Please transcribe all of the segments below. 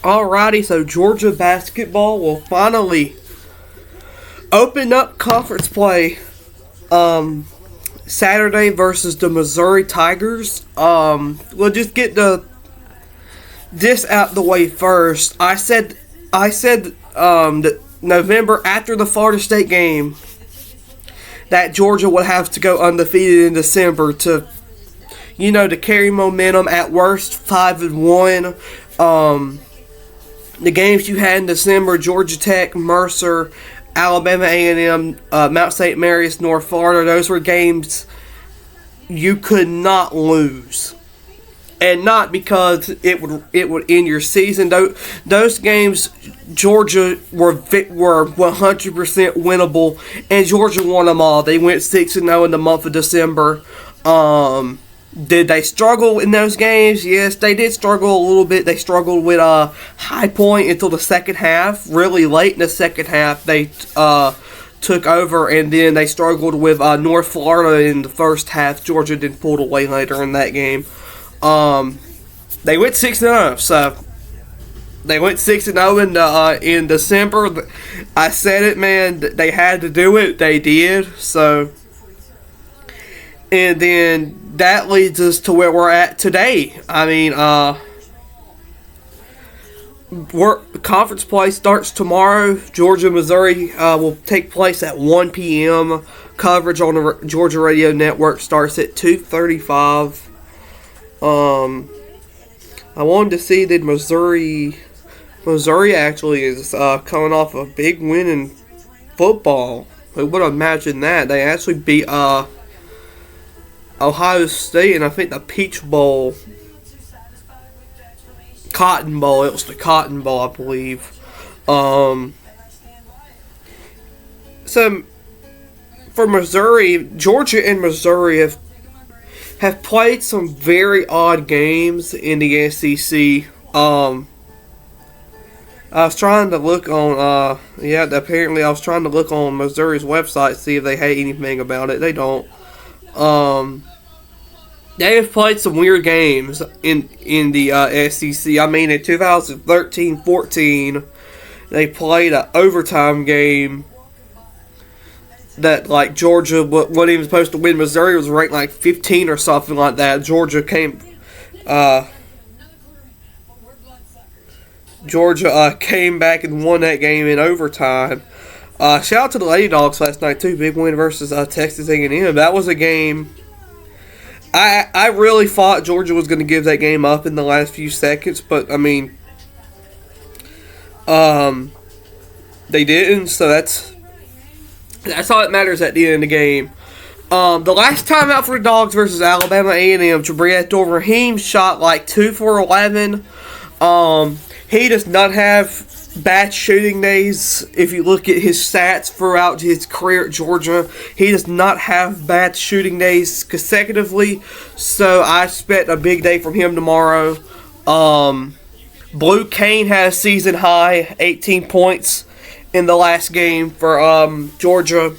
Alrighty, so Georgia basketball will finally open up conference play Saturday versus the Missouri Tigers. We'll just get this out the way first. I said that November after the Florida State game that Georgia would have to go undefeated in December to carry momentum. At worst 5-1. The games you had in December: Georgia Tech, Mercer, Alabama A&M, Mount St. Mary's, North Florida. Those were games you could not lose, and not because it would end your season. Those games, Georgia were 100% winnable, and Georgia won them all. They went 6-0 in the month of December. Did they struggle in those games? Yes, they did struggle a little bit. They struggled with High Point until the second half. Really late in the second half, they took over, and then they struggled with North Florida in the first half. Georgia then pulled away later in that game. They went 6-0, so they went 6-0 in December. I said it, man. They had to do it. They did. So, and then that leads us to where we're at today. I mean, conference play starts tomorrow. Georgia, Missouri will take place at 1 p.m. Coverage on the Georgia Radio Network starts at 2:35. I wanted to see that Missouri actually is coming off a big win in football. Who would have imagined that? They actually beat Ohio State, and I think the Peach Bowl, Cotton Bowl. It was the Cotton Bowl, I believe. So for Missouri, Georgia and Missouri have played some very odd games in the SEC. I was trying to look on, apparently I was trying to look on Missouri's website, see if they had anything about it. They don't. They have played some weird games in the SEC. I mean, in 2013-14, they played an overtime game that, like, Georgia wasn't even supposed to win. Missouri was ranked like 15 or something like that. Georgia came back and won that game in overtime. Shout out to the Lady Dogs last night too. Big win versus Texas A&M. That was a game. I really thought Georgia was going to give that game up in the last few seconds, but I mean, they didn't. So that's all that matters at the end of the game. The last time out for the Dogs versus Alabama A&M, Jabri Abdul-Rahim shot like 2 for 11. He does not have bad shooting days. If you look at his stats throughout his career at Georgia, he does not have bad shooting days consecutively. So I expect a big day from him tomorrow. Blue Kane has season high 18 points in the last game for Georgia.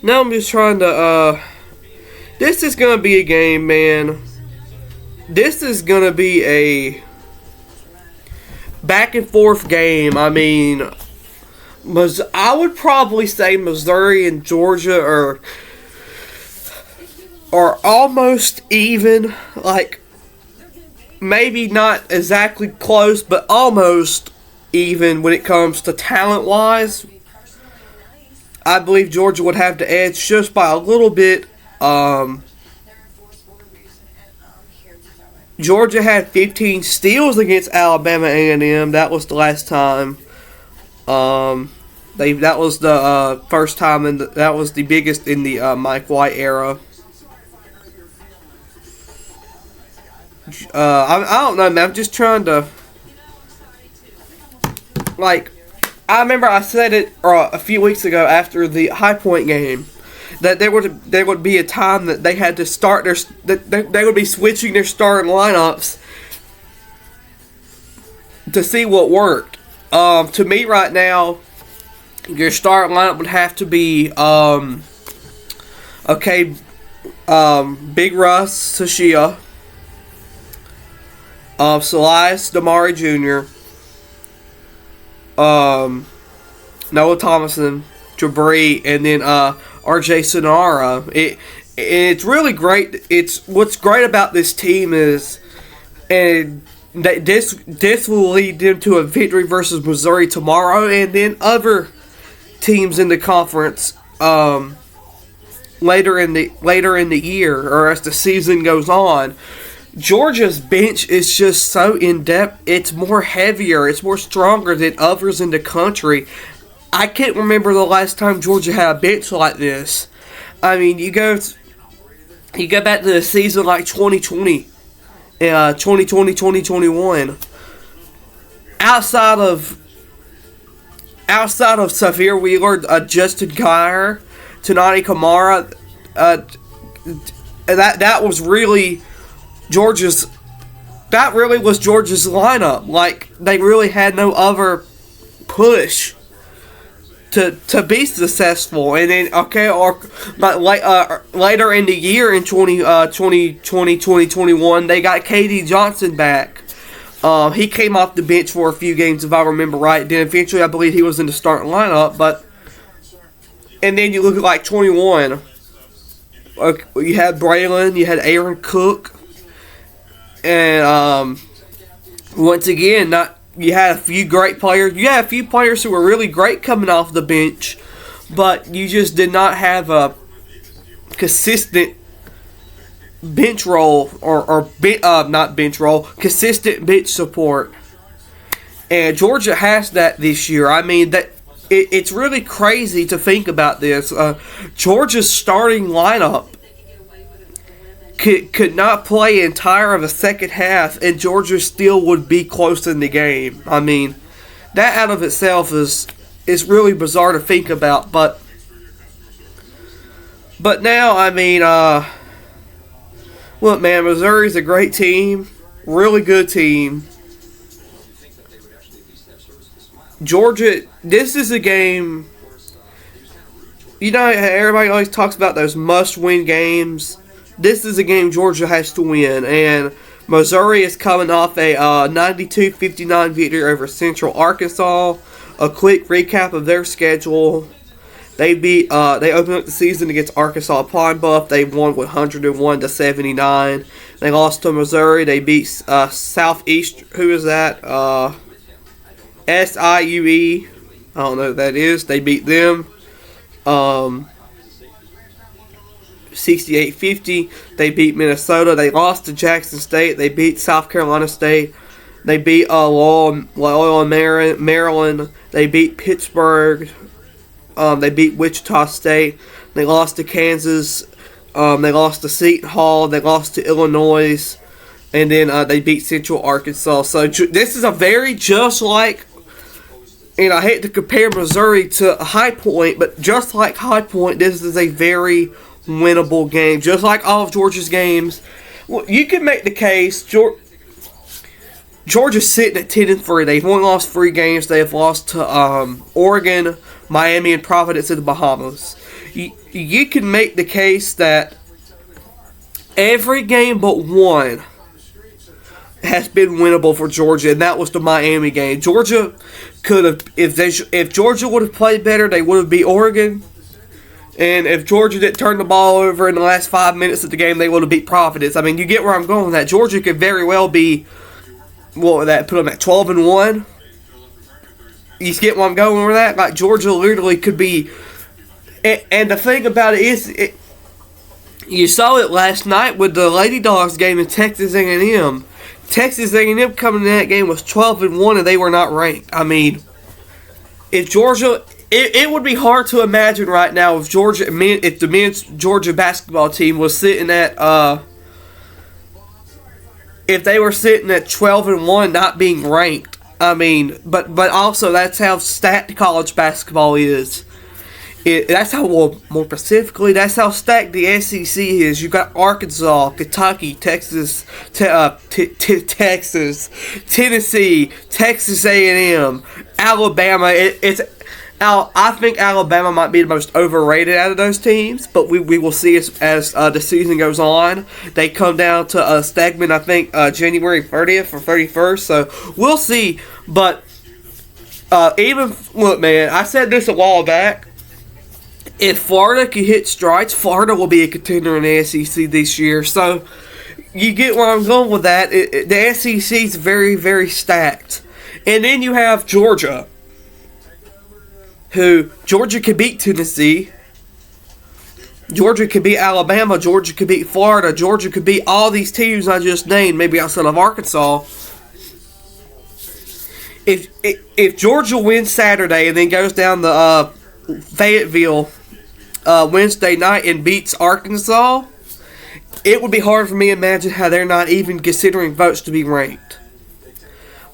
Now I'm just trying to this is gonna be a game, man. This is gonna be a back and forth game. I mean, I would probably say Missouri and Georgia are almost even. Like, maybe not exactly close, but almost even when it comes to talent-wise. I believe Georgia would have the edge just by a little bit. Georgia had 15 steals against Alabama A&M. That was the last time. That was the first time, and that was the biggest in the Mike White era. I don't know, man. I'm just trying to, like, I remember I said it a few weeks ago after the High Point game, that there would be a they would be switching their starting lineups to see what worked. To me right now, your starting lineup would have to be Big Russ, Sashia, Silas Damari Jr., Noah Thomason, Jabri, and then RJ Sonara. It's really great. It's what's great about this team is, and this will lead them to a victory versus Missouri tomorrow, and then other teams in the conference later in the year or as the season goes on. Georgia's bench is just so in-depth. It's more heavier. It's more stronger than others in the country. I can't remember the last time Georgia had a bench like this. I mean, you go back to the season like 2020, 2021. Outside of Safir Wheeler, Justin Geyer, Tanani Kamara, that was really Georgia's. That really was Georgia's lineup. Like, they really had no other push to be successful. And then later in the year in 2021, they got KD Johnson back. He came off the bench for a few games, if I remember right. Then eventually, I believe he was in the starting lineup. And then you look at like 21. You had Braylon, you had Aaron Cook, and once again, you had a few great players. You had a few players who were really great coming off the bench, but you just did not have a consistent bench role consistent bench support. And Georgia has that this year. I mean, it's really crazy to think about this. Georgia's starting lineup could not play entire of the second half, and Georgia still would be close in the game. I mean, that out of itself is really bizarre to think about. But now, I mean, look, man, Missouri's a great team, really good team. Georgia, this is a game. You know, everybody always talks about those must-win games. This is a game Georgia has to win, and Missouri is coming off a 92-59 victory over Central Arkansas. A quick recap of their schedule: they opened up the season against Arkansas Pine Bluff. They won 101-79. They lost to Missouri. They beat Southeast. Who is that? SIUE. I don't know who that is. They beat them. 68-50. They beat Minnesota. They lost to Jackson State. They beat South Carolina State. They beat Loyola Maryland. They beat Pittsburgh. They beat Wichita State. They lost to Kansas. They lost to Seton Hall. They lost to Illinois. And then they beat Central Arkansas. So this is a very just like, and I hate to compare Missouri to High Point, but just like High Point, this is a very winnable game. Just like all of Georgia's games. Well, you can make the case Georgia's sitting at 10-3. They've only lost 3 games. They have lost to Oregon, Miami, and Providence in the Bahamas. You can make the case that every game but one has been winnable for Georgia, and that was the Miami game. Georgia could have, if Georgia would have played better, they would have beat Oregon. And if Georgia didn't turn the ball over in the last 5 minutes of the game, they would have beat Providence. I mean, you get where I'm going with that. Georgia could very well be, what would that put them at, 12-1? You get where I'm going with that? Like, Georgia literally could be, and the thing about it is, you saw it last night with the Lady Dogs game in Texas A&M. Texas A&M coming in that game was 12-1, and they were not ranked. I mean, if Georgia, it would be hard to imagine right now if the men's Georgia basketball team was sitting at if they were sitting at 12-1, not being ranked. I mean, but also that's how stacked college basketball is. That's how, well, more specifically, that's how stacked the SEC is. You got Arkansas, Kentucky, Texas, Texas, Tennessee, Texas A&M, Alabama. I think Alabama might be the most overrated out of those teams, but we will see as the season goes on. They come down to a segment, I think, January 30th or 31st, so we'll see. But look, man, I said this a while back. If Florida can hit strides, Florida will be a contender in the SEC this year. So you get where I'm going with that. The SEC is very, very stacked. And then you have Georgia, who Georgia could beat Tennessee. Georgia could beat Alabama. Georgia could beat Florida. Georgia could beat all these teams I just named, maybe outside of Arkansas. If Georgia wins Saturday and then goes down to Fayetteville Wednesday night and beats Arkansas, it would be hard for me to imagine how they're not even considering votes to be ranked.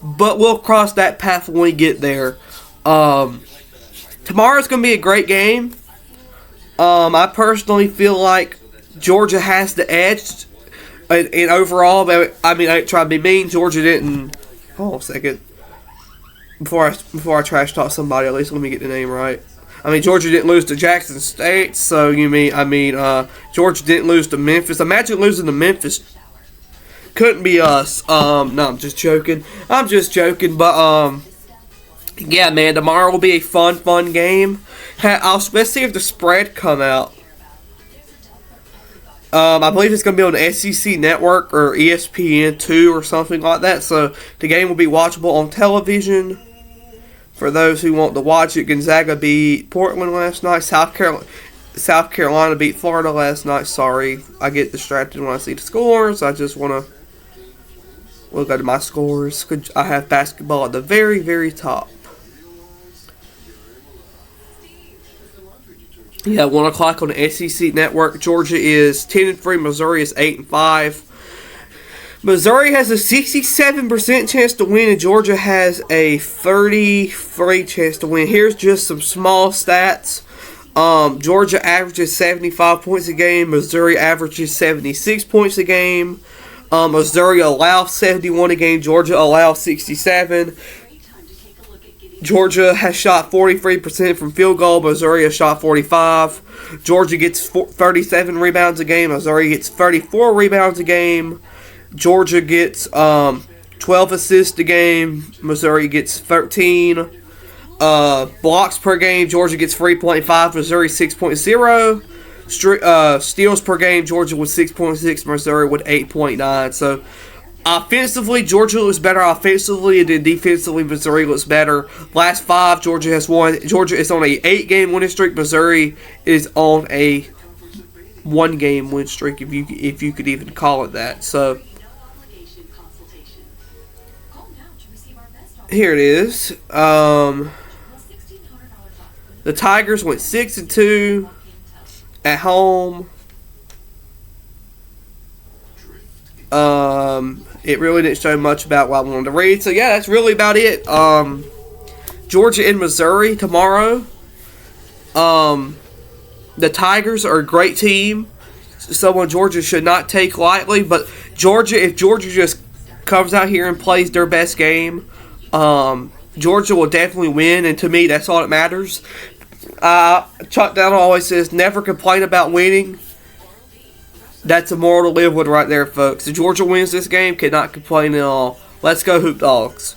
But we'll cross that path when we get there. Tomorrow's going to be a great game. I personally feel like Georgia has the edge in overall. I mean, I ain't trying to be mean. Georgia didn't. Hold on a second. Before I trash talk somebody, at least let me get the name right. I mean, Georgia didn't lose to Jackson State, so Georgia didn't lose to Memphis. Imagine losing to Memphis. Couldn't be us. No, I'm just joking. But yeah, man, tomorrow will be a fun game. Let's see if the spread come out. I believe it's going to be on the SEC Network or ESPN2 or something like that. So the game will be watchable on television. For those who want to watch it, Gonzaga beat Portland last night. South Carolina beat Florida last night. Sorry, I get distracted when I see the scores. I just want to look at my scores. I have basketball at the very, very top. Yeah, 1 o'clock on the SEC Network. Georgia is 10-3. Missouri is 8-5. Missouri has a 67% chance to win, and Georgia has a 33% chance to win. Here's just some small stats. Georgia averages 75 points a game. Missouri averages 76 points a game. Missouri allows 71 a game. Georgia allows 67. Georgia has shot 43% from field goal. Missouri has shot 45. Georgia gets 37 rebounds a game. Missouri gets 34 rebounds a game. Georgia gets 12 assists a game. Missouri gets 13. Blocks per game. Georgia gets 3.5. Missouri 6.0. Steals per game. Georgia with 6.6. Missouri with 8.9. So offensively, Georgia looks better offensively, and then defensively, Missouri looks better. Last 5, Georgia has won. Georgia is on a 8-game winning streak. Missouri is on a 1-game win streak, if you could even call it that. So here it is. The Tigers went 6-2 at home. It really didn't show much about what I wanted to read. So yeah, that's really about it. Georgia and Missouri tomorrow. The Tigers are a great team. Someone Georgia should not take lightly. But if Georgia just comes out here and plays their best game, Georgia will definitely win. And to me, that's all that matters. Chuck Down always says, never complain about winning. That's a moral to live with right there, folks. If Georgia wins this game, cannot complain at all. Let's go, Hoop Dogs.